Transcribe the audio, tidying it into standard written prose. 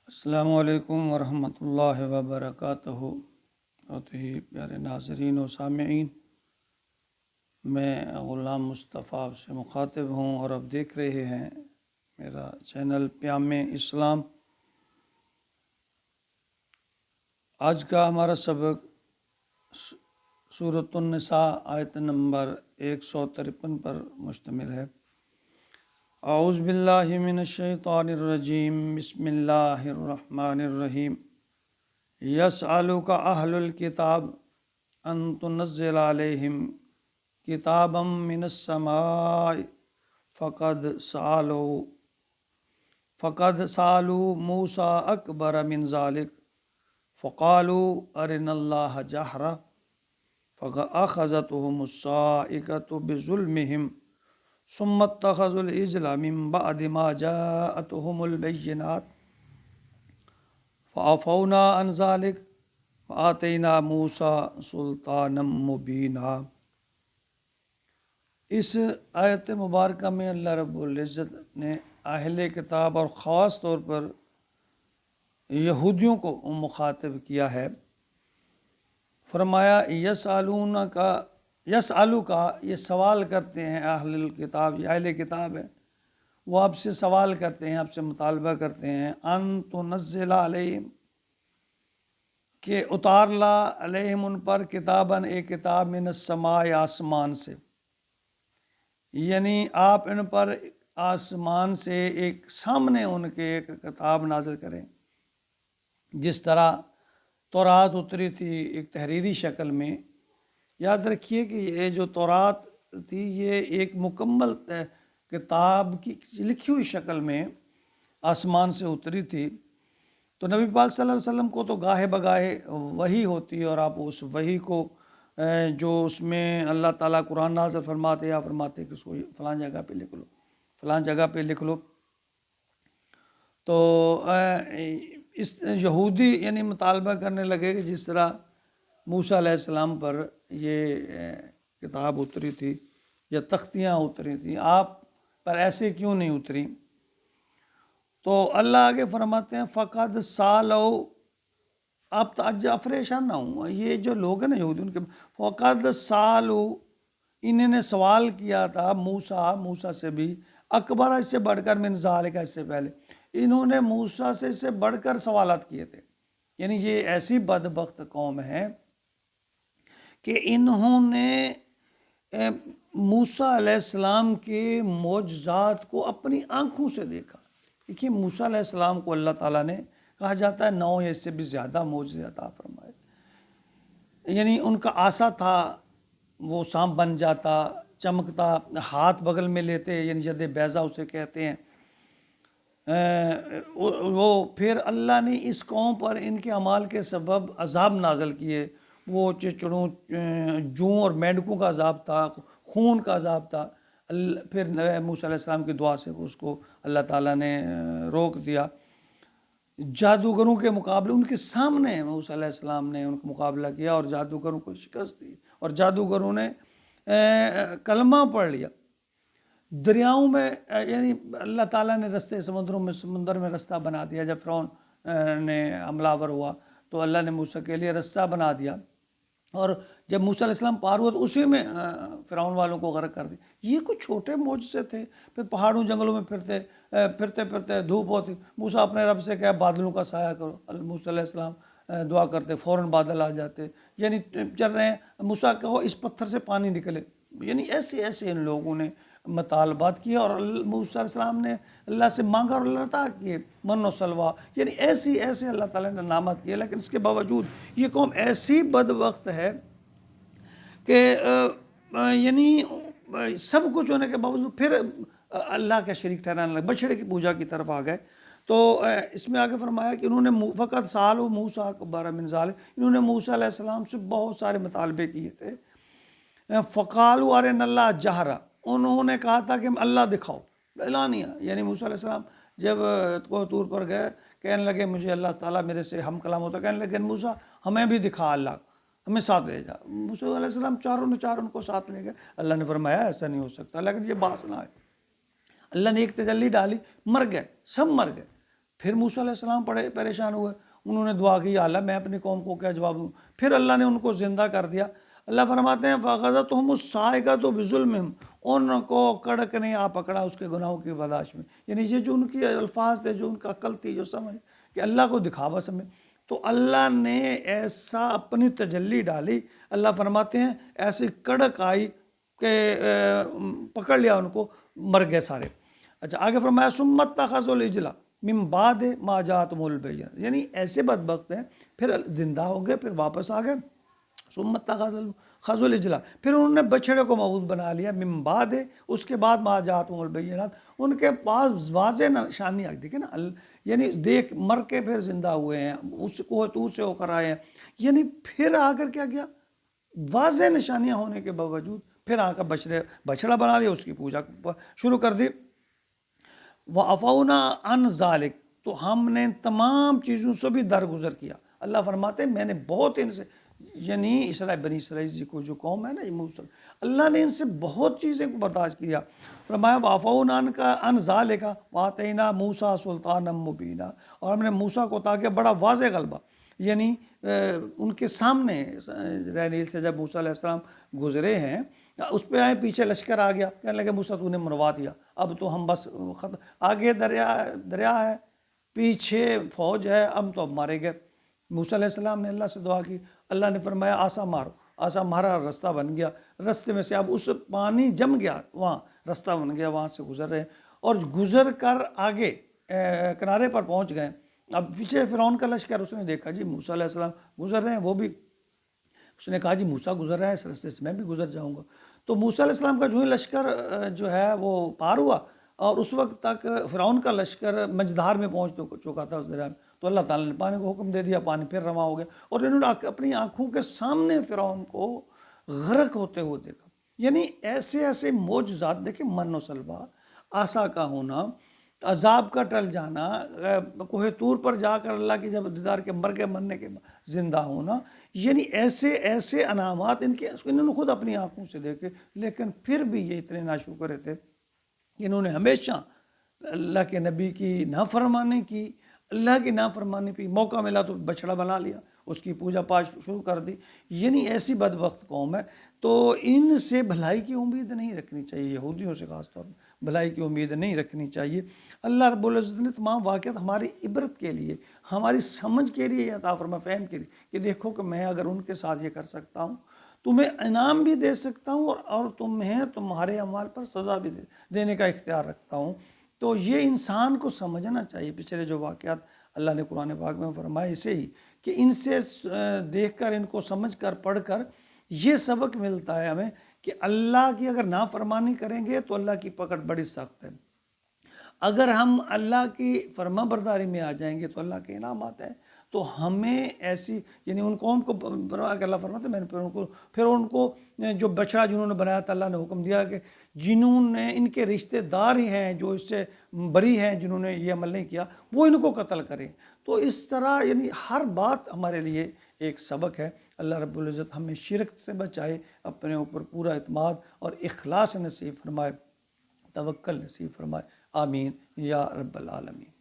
السلام علیکم ورحمۃ اللہ وبرکاتہ۔ بہت ہی پیارے ناظرین و سامعین، میں غلام مصطفیٰ آپ سے مخاطب ہوں اور اب دیکھ رہے ہیں میرا چینل پیام اسلام۔ آج کا ہمارا سبق سورۃ النساء آیت نمبر 153 پر مشتمل ہے۔ اعوذ باللہ من الشیطان الرجیم، بسم اللہ الرحمن الرحیم۔ یسألک اہل الکتاب ان تنزل علیہم کتابا من السماء فقد سألوا موسیٰ اکبر من ذلک فقالوا ارنا اللہ جہرا فأخذتهم الصاعقۃ بظلمہم ثم اتخذوا العجل من بعد ما جاءتهم البینات فعفونا عن ذلك وآتینا موسیٰ سلطانا مبینا۔ اس آیت مبارکہ میں اللہ رب العزت نے اہل کتاب اور خاص طور پر یہودیوں کو مخاطب کیا ہے۔ فرمایا یسألو کا یہ سوال کرتے ہیں، اہل الکتاب، یہ اہل کتاب ہے، وہ آپ سے سوال کرتے ہیں، آپ سے مطالبہ کرتے ہیں، ان تنزل علیہم، کہ اتار لا علیہم ان پر کتاباً ایک کتاب من السماء آسمان سے، یعنی آپ ان پر آسمان سے ایک سامنے ان کے ایک کتاب نازل کریں، جس طرح تورات اتری تھی ایک تحریری شکل میں۔ یاد رکھیے کہ یہ جو تورات تھی یہ ایک مکمل کتاب کی لکھی ہوئی شکل میں آسمان سے اتری تھی، تو نبی پاک صلی اللہ علیہ وسلم کو تو گاہے بگاہے وحی ہوتی ہے، اور آپ اس وحی کو جو اس میں اللہ تعالیٰ قرآن نازل فرماتے یا فرماتے کہ اس کو فلاں جگہ پہ لکھ لو، فلاں جگہ پہ لکھ لو، تو اس یہودی یعنی مطالبہ کرنے لگے کہ جس طرح موسیٰ علیہ السلام پر یہ کتاب اتری تھی یا تختیاں اتری تھیں، آپ پر ایسے کیوں نہیں اتری؟ تو اللہ آگے فرماتے ہیں فقد سالو، آپ تعجب پریشان نہ ہوں، یہ جو لوگ ہیں نا یہودی، ان کے فقد سالو، انہوں نے سوال کیا تھا موسیٰ سے بھی، اکبر اس سے بڑھ کر من ذالک، اس سے پہلے انہوں نے موسیٰ سے اس سے بڑھ کر سوالات کیے تھے۔ یعنی یہ ایسی بدبخت قوم ہے کہ انہوں نے موسیٰ علیہ السلام کے معجزات کو اپنی آنکھوں سے دیکھا۔ دیکھیے موسیٰ علیہ السلام کو اللہ تعالیٰ نے کہا جاتا ہے 9 یا اس سے بھی زیادہ معجزے عطا فرمائے، یعنی ان کا عصا تھا، وہ سانپ بن جاتا، چمکتا، ہاتھ بغل میں لیتے، یعنی ید بیضا اسے کہتے ہیں۔ وہ پھر اللہ نے اس قوم پر ان کے اعمال کے سبب عذاب نازل کیے، وہ چڑوں جوں اور مینڈکوں کا عذاب تھا، خون کا عذاب تھا۔ پھر موسیٰ علیہ السلام کی دعا سے اس کو اللہ تعالیٰ نے روک دیا۔ جادوگروں کے مقابلے ان کے سامنے موسیٰ علیہ السلام نے ان کا مقابلہ کیا اور جادوگروں کو شکست دی، اور جادوگروں نے کلمہ پڑھ لیا۔ دریاؤں میں یعنی اللہ تعالیٰ نے رستے سمندر میں رستہ بنا دیا۔ جب فرعون نے حملہ آور ہوا تو اللہ نے موسیٰ کے لیے رستہ بنا دیا، اور جب موسیٰ علیہ السلام پار ہوا تو اسی میں فرعون والوں کو غرق کر دیا۔ یہ کچھ چھوٹے معجزے تھے۔ پھر پہاڑوں جنگلوں میں پھرتے دھوپ ہوتی، موسیٰ اپنے رب سے کہا بادلوں کا سایہ کرو، موسیٰ علیہ السلام دعا کرتے، فوراً بادل آ جاتے، یعنی چل رہے ہیں، موسیٰ کہو اس پتھر سے پانی نکلے۔ یعنی ایسے ان لوگوں نے مطالبات کیے، اور موسیٰ علیہ السلام نے اللہ سے مانگا اور اللہ عطا کیے، من و سلوہ، یعنی ایسے اللہ تعالیٰ نے نعمت کیے۔ لیکن اس کے باوجود یہ قوم ایسی بدبخت ہے کہ یعنی سب کچھ ہونے کے باوجود پھر اللہ کا شریک ٹھہرانے لگے، بچڑے کی پوجا کی طرف آ گئے۔ تو اس میں آگے فرمایا کہ انہوں نے فقط سالو موسیٰ اکبر من ذالک، انہوں نے موسیٰ علیہ السلام سے بہت سارے مطالبے کیے تھے۔ فقالوا ارنا اللہ جہرا، انہوں نے کہا تھا کہ اللہ دکھاؤ، اعلانیہ، یعنی موسیٰ علیہ السلام جب طور پر گئے، کہنے لگے مجھے اللہ تعالیٰ میرے سے ہم کلام ہوتا، کہنے لگے موسیٰ ہمیں بھی دکھا، اللہ ہمیں ساتھ لے جا۔ موسیٰ علیہ السلام چاروں ان کو ساتھ لے گئے۔ اللہ نے فرمایا ایسا نہیں ہو سکتا، لیکن یہ باس نہ ہے۔ اللہ نے ایک تجلی ڈالی، مر گئے، سب مر گئے، پھر موسیٰ علیہ السلام پریشان ہوئے، انہوں نے دعا کی یا اللہ میں اپنی قوم کو کیا جواب دوں؟ پھر اللہ نے ان کو زندہ کر دیا۔ اللہ فرماتے ہیں فَأَخَذَتْهُمُ الصَّاعِقَةُ بِظُلْمِهِمْ، ان کو کڑک نے آ پکڑا اس کے گناہوں کی برداشت میں، یعنی یہ جو ان کی الفاظ تھے، جو ان کا عقل تھی، جو سمجھ کہ اللہ کو دکھاوا سمجھ، تو اللہ نے ایسا اپنی تجلی ڈالی، اللہ فرماتے ہیں ایسی کڑک آئی کہ پکڑ لیا ان کو، مر گئے سارے۔ اچھا آگے فرمایا ثُمَّ اتَّخَذُوا الْعِجْلَ مِن بَعْدِ مَا جَاءَتْهُمُ الْبَيِّنَةُ، یعنی ایسے بدبخت ہیں، پھر زندہ ہو گئے، پھر واپس آ گئے۔ ثُمَّ اتَّخَذُوا الْعِجْلَ، پھر انہوں نے بچڑے کو معبود بنا لیا، مِن بَعْدِ، اس کے بعد مَا جَاءَتْهُمُ الْبَيِّنَاتُ، ان کے پاس واضح نشانی آ گئی، دیکھیں نا، یعنی دیکھ مر کے پھر زندہ ہوئے ہیں، اس کوہ طور سے ہو کر آئے ہیں، یعنی پھر آ کر کیا کیا، واضح نشانیاں ہونے کے باوجود پھر آ کر بچڑا بنا لیا، اس کی پوجا شروع کر دی۔ وَعَفَوْنَا عَنْ ذَلِكَ، تو ہم نے تمام چیزوں سے بھی درگزر کیا۔ اللہ فرماتے ہیں میں نے بہت ان سے، یعنی بنی اسرائیل کو جو قوم ہے نا، اللہ نے ان سے بہت چیزیں کو برداشت کیا۔ فرمایا وَعَفَوْنَا عَنْ ذَلِكَ وَآتَيْنَا مُوسَىٰ سُلْطَانًا مُبِينًا، اور ہم نے موسیٰ کو تاکہ بڑا واضح غلبہ، یعنی ان کے سامنے نیل سے جب موسیٰ علیہ السلام گزرے ہیں، اس پہ آئے، پیچھے لشکر آ گیا، کہنے لگے موسیٰ تو نے مروا دیا، اب تو ہم بس آگے دریا ہے، پیچھے فوج ہے، تو اب مارے گئے۔ موسیٰ علیہ السلام نے اللہ سے دعا کی، اللہ نے فرمایا آسا مارو، آسا مارا، رستہ بن گیا، رستے میں سے اب اس پانی جم گیا، وہاں رستہ بن گیا، وہاں سے گزر رہے ہیں، اور گزر کر آگے کنارے پر پہنچ گئے۔ اب پیچھے فرعون کا لشکر، اس نے دیکھا جی موسیٰ علیہ السلام گزر رہے ہیں، وہ بھی، اس نے کہا جی موسیٰ گزر رہا ہے اس رستے سے، میں بھی گزر جاؤں گا۔ تو موسیٰ علیہ السلام کا جو ہی لشکر جو ہے وہ پار ہوا، اور اس وقت تک فرعون کا لشکر مجدار میں پہنچ چکا تھا اس درمیان، تو اللہ تعالیٰ نے پانی کو حکم دے دیا، پانی پھر رواں ہو گیا، اور انہوں نے اپنی آنکھوں کے سامنے فرعون کو غرق ہوتے ہوئے دیکھا۔ یعنی ایسے ایسے معجزات دیکھیں، من و سلوہ، عصا کا ہونا، عذاب کا ٹل جانا، کوہ طور پر جا کر اللہ کی جب دیدار کے مر کے مرنے کے زندہ ہونا، یعنی ایسے ایسے انعامات انہوں نے خود اپنی آنکھوں سے دیکھے، لیکن پھر بھی یہ اتنے ناشکر تھے کہ انہوں نے ہمیشہ اللہ کے نبی کی نافرمانی کی، اللہ کی نافرمانی پہ موقع ملا تو بچڑا بنا لیا، اس کی پوجا پاٹ شروع کر دی۔ یعنی ایسی بدبخت قوم ہے، تو ان سے بھلائی کی امید نہیں رکھنی چاہیے، یہودیوں سے خاص طور پر بھلائی کی امید نہیں رکھنی چاہیے۔ اللہ رب العزت نے تمام واقعات ہماری عبرت کے لیے، ہماری سمجھ کے لیے، عطا فرما فہم کے لیے، کہ دیکھو کہ میں اگر ان کے ساتھ یہ کر سکتا ہوں، تمہیں انعام بھی دے سکتا ہوں، اور تمہیں تمہارے اعمال پر سزا بھی دینے کا اختیار رکھتا ہوں۔ تو یہ انسان کو سمجھنا چاہیے، پچھلے جو واقعات اللہ نے قرآن پاک میں فرمائے اسے ہی، کہ ان سے دیکھ کر، ان کو سمجھ کر، پڑھ کر یہ سبق ملتا ہے ہمیں کہ اللہ کی اگر نافرمانی کریں گے تو اللہ کی پکڑ بڑی سخت ہے، اگر ہم اللہ کی فرما برداری میں آ جائیں گے تو اللہ کے انعامات ہیں۔ تو ہمیں ایسی، یعنی ان قوم کو اللہ فرماتے ہیں، میں نے پھر ان کو جو بچڑا جنہوں نے بنایا تھا، اللہ نے حکم دیا کہ جنہوں نے ان کے رشتہ دار ہی ہیں جو اس سے بری ہیں، جنہوں نے یہ عمل نہیں کیا، وہ ان کو قتل کریں۔ تو اس طرح یعنی ہر بات ہمارے لیے ایک سبق ہے۔ اللہ رب العزت ہمیں شرک سے بچائے، اپنے اوپر پورا اعتماد اور اخلاص نصیب فرمائے، توکل نصیب فرمائے، آمین یا رب العالمین۔